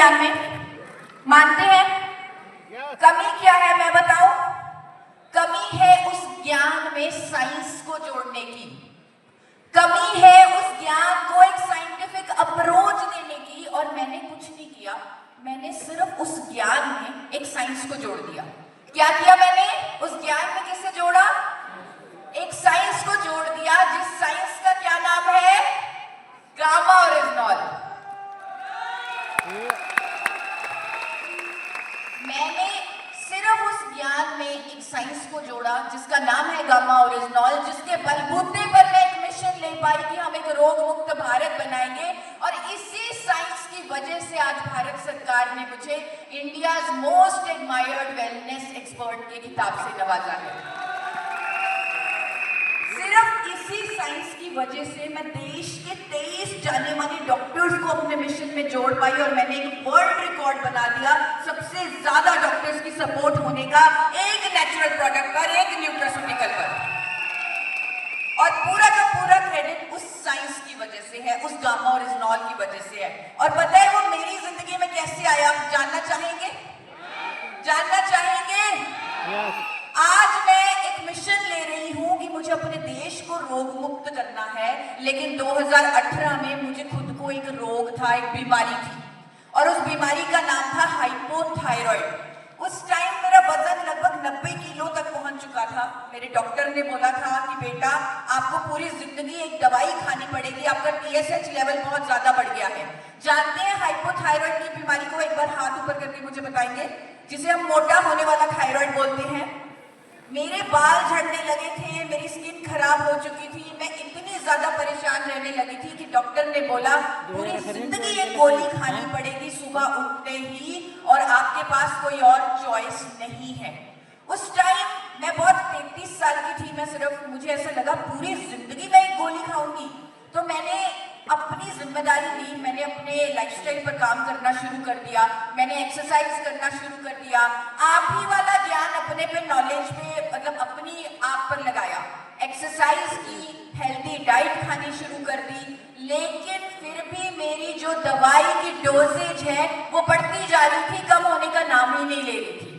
ज्ञान में? मानते हैं? कमी क्या है मैं बताऊं? कमी है उस ज्ञान में साइंस को जोड़ने की, कमी है उस ज्ञान को एक साइंटिफिक अप्रोच देने की। और मैंने कुछ नहीं किया, मैंने सिर्फ उस ज्ञान में एक साइंस को जोड़ दिया। क्या किया मैंने? उस ज्ञान में किससे जोड़ा? एक साइंस को जोड़ दिया, जिस साइंस का क्या नाम है? Gamma oryzanol. मैंने सिर्फ उस ज्ञान में एक साइंस को जोड़ा जिसका नाम है गामा ओरिजिनॉल, जिसके बलबूते पर मैं एक मिशन ले पाई कि हम एक रोग मुक्त भारत बनाएंगे। और इसी साइंस की वजह से आज भारत सरकार ने मुझे India's most admired wellness expert के खिताब से नवाजा है। सिर्फ इसी साइंस की वजह से मैं देश के 23 जाने माने डॉक्टर्स को अपने मिशन में जोड़ पाई और मैंने एक वर्ल्ड रिकॉर्ड बना दिया सबसे ज्यादा डॉक्टर्स की सपोर्ट होने का, एक नेचुरल प्रोडक्ट पर, एक न्यूट्रास्यूटिकल पर। और पूरा का पूरा क्रेडिट उस साइंस की वजह से है, उस गामा ओरिजिनॉल की वजह से है। और पता है वो मेरी जिंदगी में कैसे आया? जानना चाहेंगे? जानना चाहेंगे? आज मैं एक मिशन ले रही हूं कि मुझे अपने देश को रोग मुक्त करना है, लेकिन 2018 में मुझे खुद को एक रोग था, एक बीमारी थी, और उस बीमारी का नाम था हाइपोथायराइड। उस टाइम मेरा वजन लगभग 90 किलो तक पहुंच चुका था। मेरे डॉक्टर ने बोला था कि बेटा आपको पूरी जिंदगी एक दवाई खानी पड़ेगी, आपका TSH लेवल बहुत ज्यादा बढ़ गया है। जानते हैं हाइपोथायराइड की बीमारी को? एक बार हाथ ऊपर करके मुझे बताएंगे। जिसे हम मोटा होने वाला थायराइड बोलते हैं। मेरे बाल झड़ने लगे थे, मेरी स्किन खराब हो चुकी थी, मैं इतनी ज्यादा परेशान रहने लगी थी कि डॉक्टर ने बोला पूरी जिंदगी एक गोली खानी पड़ेगी सुबह उठते ही, और आपके पास कोई और चॉइस नहीं है। उस टाइम मैं बहुत 33 साल की थी, मैं सिर्फ, मुझे ऐसा लगा पूरी जिंदगी मैं एक गोली खाऊंगी। तो मैंने अपनी जिम्मेदारी ली, मैंने अपने लाइफस्टाइल पर काम करना शुरू कर दिया, मैंने एक्सरसाइज करना शुरू कर दिया, आप ही वाला ज्ञान अपने पे, नॉलेज पे, मतलब अपनी आप पर लगाया, एक्सरसाइज की, हेल्दी डाइट खानी शुरू कर दी। लेकिन फिर भी मेरी जो दवाई की डोजेज है वो बढ़ती जा रही थी, कम होने का नाम ही नहीं ले रही थी।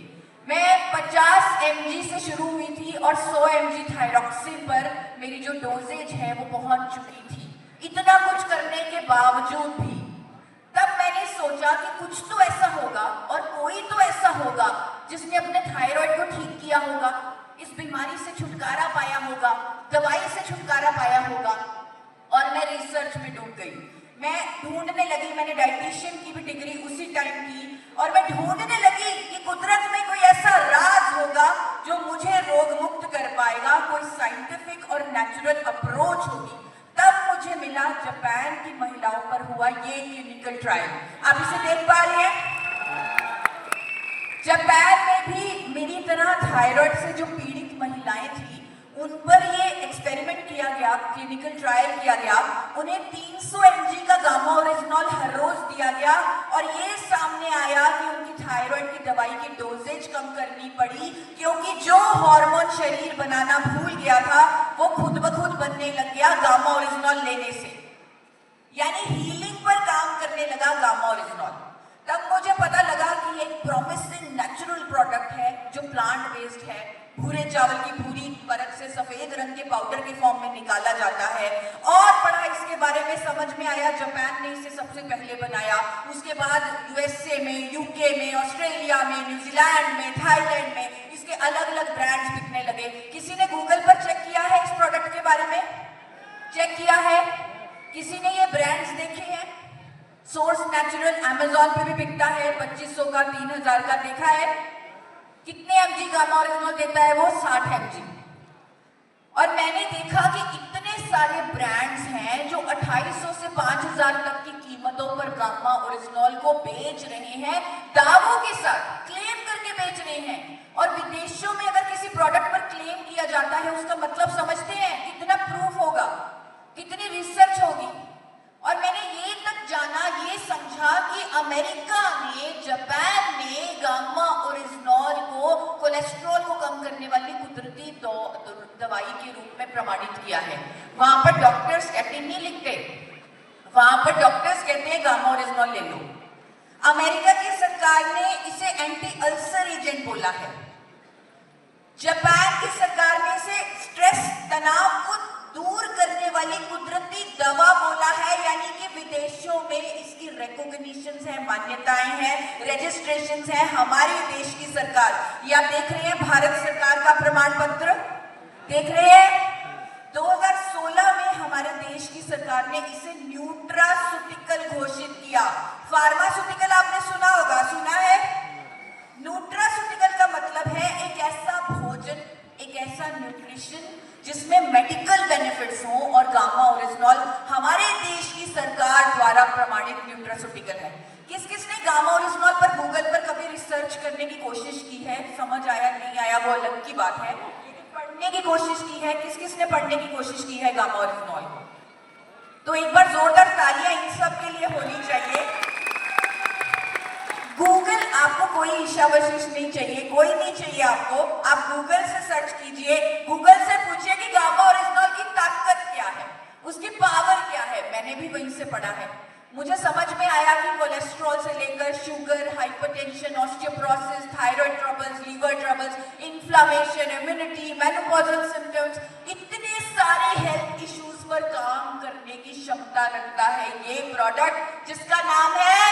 मैं 50 mg से शुरू हुई थी और 100 mg थायरॉक्सिन पर मेरी जो डोजेज है वो पहुंच चुकी थी। इतना कुछ करने के बावजूद भी तब मैंने सोचा कि कुछ तो ऐसा होगा और कोई तो ऐसा होगा जिसने अपने थायराइड को ठीक किया होगा, इस बीमारी से छुटकारा पाया होगा, दवाई से छुटकारा पाया होगा। और मैं रिसर्च में डूब गई, मैं ढूंढने लगी, मैंने डाइटिशियन की भी डिग्री उसी टाइम की, और मैं ढूंढने लगी कि कुदरत में कोई ऐसा राज होगा जो मुझे रोग मुक्त कर पाएगा, कोई साइंटिफिक और नेचुरल अप्रोच होगी। तब मुझे मिला जापान की महिलाओं पर हुआ ये क्लिनिकल ट्रायल। आप इसे देख पा रहे हैं? जापान में भी मेरी तरह थायराइड से जो पीड़ित महिलाएं थी उन पर ये एक्सपेरिमेंट किया गया, क्लिनिकल ट्रायल किया गया। उन्हें 300 mg का गामा ओरिजिनॉल हर रोज दिया गया और ये सामने आया कि उनकी थायराइड की दवाई की डोजेज कम करनी पड़ी, क्योंकि जो हार्मोन शरीर बनाना भूल गया था वो खुद ब खुद बनने लग गया गामा ओरिजिनॉल लेने से। यानी हीलिंग पर काम करने लगा गामा ओरिजिनॉल। तब मुझे पता लगा कि एक प्रॉमिसिंग नेचुरल प्रोडक्ट है जो प्लांट बेस्ड है, भूरे चावल की भूरी परत से सफेद रंग के पाउडर के फॉर्म में निकाला जाता है। और पढ़ा इसके बारे में, समझ में आया जापान ने इसे सबसे पहले बनाया। उसके बाद USA में, UK में, ऑस्ट्रेलिया में, न्यूजीलैंड में, थाईलैंड में इसके अलग अलग ब्रांड्स बिकने लगे। किसी ने गूगल पर चेक किया है इस प्रोडक्ट के बारे में? चेक किया है? किसी ने ये ब्रांड्स देखे हैं? सोर्स नेचुरल अमेजोन पे भी बिकता है, 2500 का, 3000 का। देखा है कितने mg गामा ओरिजिनॉल देता है वो? 60 mg। और मैंने देखा कि इतने सारे ब्रांड्स हैं जो 2800 से 5000 तक की कीमतों पर गामा ओरिजिनॉल को बेच रहे हैं, दावों के साथ क्लेम करके बेच रहे हैं। और विदेशों में अगर किसी प्रोडक्ट पर क्लेम किया जाता है उसका मतलब समझते हैं कितना प्रूफ होगा, कितनी रिसर्च होगी। और मैंने ये तक जाना, ये समझा कि अमेरिका ने, जापान ने गामा ओरिजिनॉल को कोलेस्ट्रॉल को कम करने वाली कुदरती दवाई के रूप में प्रमाणित किया है। वहां पर डॉक्टर्स स्टैटिन नहीं लिखते, वहां पर डॉक्टर्स कहते हैं गामा ओरिजिनॉल ले लो। अमेरिका की सरकार ने इसे एंटी अल्सर एजेंट बोला है। जापान की सरकार ने इसे स्ट्रेस, तनाव को दूर करने वाली कुदरती दवा बोला है, यानी कि विदेशों में इसकी रिकॉग्निशंस है, मान्यताएं हैं, रजिस्ट्रेशंस हैं। हमारे देश की सरकार, ये आप देख रहे हैं भारत सरकार का प्रमाण पत्र देख रहे हैं। 2016 में हमारे देश की सरकार ने इसे न्यूट्रास्यूटिकल घोषित किया। फार्मास्यूटिकल आपने सुना होगा, सुना है? न्यूट्रास्यूटिकल का मतलब है एक ऐसा भोजन, एक ऐसा न्यूट्रिशन जिसमें मेडिकल बेनिफिट्स हो, और गामा ओरिजिनॉल हमारे देश की सरकार द्वारा प्रमाणित न्यूट्रास्यूटिकल है। किस किसने गामा ओरिजिनॉल पर गूगल पर कभी रिसर्च करने की कोशिश की है? समझ आया नहीं आया वो अलग की बात है, लेकिन पढ़ने की कोशिश की है। किस किसने पढ़ने की कोशिश की है गामा ओरिजिनॉल? तो एक बार जोरदार तालियां इन सब के लिए होनी चाहिए। गूगल, आपको कोई ईशावशिष नहीं चाहिए, कोई नहीं चाहिए आपको। आप गूगल से सर्च कीजिए, गूगल से पूछिए कि गामा ओरिजिनॉल की ताकत क्या है, उसकी पावर क्या है। मैंने भी वहीं से पढ़ा है। मुझे समझ में आया कि कोलेस्ट्रॉल से लेकर sugar, hypertension, osteoporosis, thyroid troubles, liver troubles, inflammation, immunity, menopausal symptoms, इतने सारे हेल्थ इश्यूज पर काम करने की क्षमता रखता है ये प्रोडक्ट, जिसका नाम है,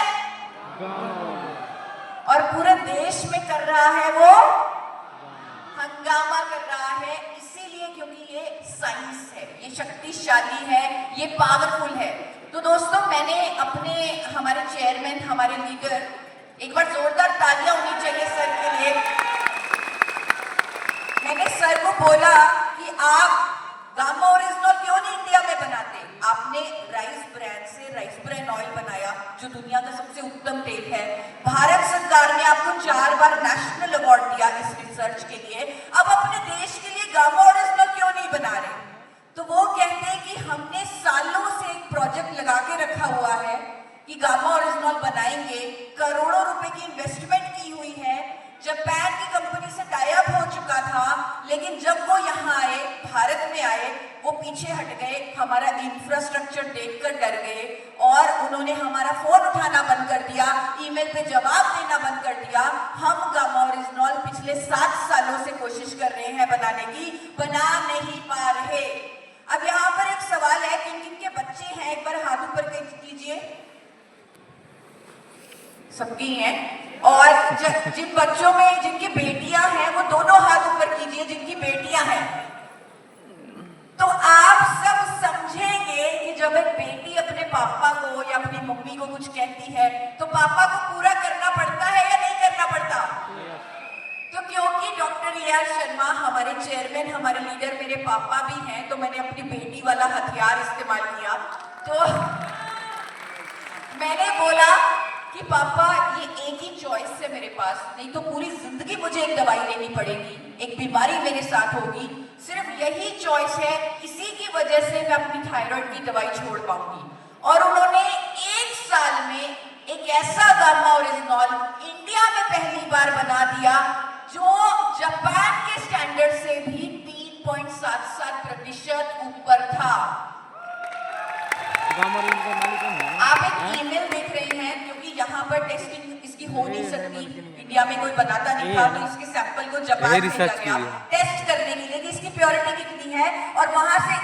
और पूरे देश में कर रहा है, वो हंगामा कर रहा है। इसीलिए क्योंकि ये साइंस है, ये शक्तिशाली है, ये पावरफुल है। तो दोस्तों, मैंने अपने, हमारे चेयरमैन, हमारे लीडर, एक बार जोरदार तालियां होनी चाहिए सर के लिए। मैंने सर को बोला कि आप गामा ओरिजिनॉल क्यों नहीं इंडिया में बनाते? आपने राइस ब्रांड से राइस ब्रांड ऑयल बनाया, जो दुनिया का सबसे उत्तम तेल है। भारत सरकार ने आपको 4 बार नेशनल अवार्ड दिया इस रिसर्च के लिए। अब अपने देश के लिए गामा ओरिजिनल क्यों नहीं बना रहे? तो वो कहते हैं कि हमने सालों से एक प्रोजेक्ट लगा के रखा हुआ है कि गामा ओरिजिनल बनाएंगे, करोड़ों रुपए की इन्वेस्टमेंट की हुई है। जापान की कंपनी से टाई अप हो चुका था, लेकिन जब वो यहाँ आए, भारत में आए, वो पीछे हट गए, हमारा इंफ्रास्ट्रक्चर देखकर डर गए, और उन्होंने हमारा फोन उठाना बंद कर दिया, ईमेल पे जवाब देना बंद कर दिया। हम गामा ओरिजिनॉल पिछले 7 सालों से कोशिश कर रहे हैं बनाने की, बना नहीं पा रहे। अब यहाँ पर एक सवाल है, किन किन के बच्चे हैं? एक बार हाथ ऊपर कीजिए। सबकी हैं। और जिन बच्चों में जिनकी बेटियां हैं, वो दोनों हाथ ऊपर कीजिए जिनकी बेटियां हैं। तो आप सब समझेंगे कि जब एक बेटी अपने पापा को या अपनी मम्मी को कुछ कहती है, तो पापा को पूरा करना पड़ता है या नहीं करना पड़ता? तो क्योंकि डॉक्टर ए.आर. शर्मा हमारे चेयरमैन, हमारे लीडर, मेरे पापा भी हैं, तो मैंने अपनी बेटी वाला हथियार इस्तेमाल किया। तो मैंने बोला कि पापा, ये एक ही चॉइस है मेरे पास, नहीं तो पूरी जिंदगी मुझे एक दवाई लेनी पड़ेगी, एक बीमारी मेरे साथ होगी, सिर्फ यही चॉइस है, इसी की वजह से मैं अपनी थायराइड की दवाई छोड़ पाऊंगी। और उन्होंने 1 साल में एक ऐसा गामा ओरिजिनॉल इंडिया में पहली बार बना दिया, जो जापान के स्टैंडर्ड से भी 3.77% ऊपर था। आप एक ईमेल देख रहे हैं, क्योंकि यहाँ पर टेस्टिंग इसकी हो नहीं सकती, इंडिया में कोई बनाता नहीं था, तो इसके सैंपल को जापान भेजा गया टेस्ट करने के लिए कि इसकी प्योरिटी कितनी है, और वहां से